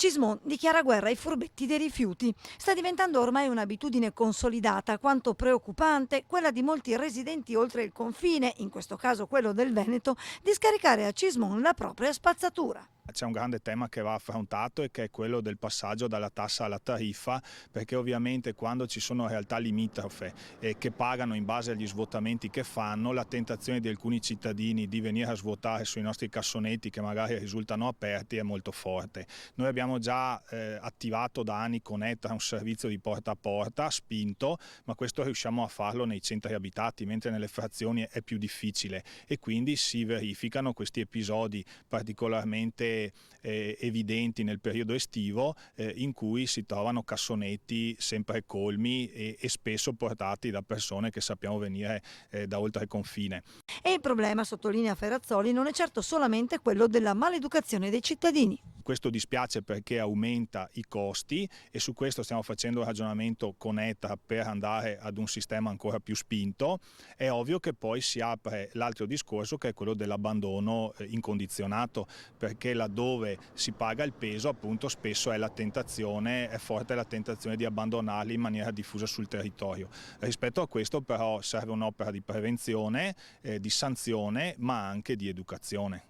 Cismon dichiara guerra ai furbetti dei rifiuti. Sta diventando ormai un'abitudine consolidata, quanto preoccupante quella di molti residenti oltre il confine, in questo caso quello del Veneto, di scaricare a Cismon la propria spazzatura. C'è un grande tema che va affrontato e che è quello del passaggio dalla tassa alla tariffa, perché ovviamente quando ci sono realtà limitrofe che pagano in base agli svuotamenti che fanno, la tentazione di alcuni cittadini di venire a svuotare sui nostri cassonetti che magari risultano aperti è molto forte. Noi abbiamo già attivato da anni con ETRA un servizio di porta a porta, spinto, ma questo riusciamo a farlo nei centri abitati, mentre nelle frazioni è più difficile e quindi si verificano questi episodi particolarmente evidenti nel periodo estivo in cui si trovano cassonetti sempre colmi e spesso portati da persone che sappiamo venire da oltre il confine. E il problema, sottolinea Ferrazzoli, non è certo solamente quello della maleducazione dei cittadini. Questo dispiace perché aumenta i costi e su questo stiamo facendo un ragionamento con ETA per andare ad un sistema ancora più spinto. È ovvio che poi si apre l'altro discorso che è quello dell'abbandono incondizionato, perché laddove si paga il peso appunto spesso è forte la tentazione di abbandonarli in maniera diffusa sul territorio. Rispetto a questo però serve un'opera di prevenzione, di sanzione ma anche di educazione.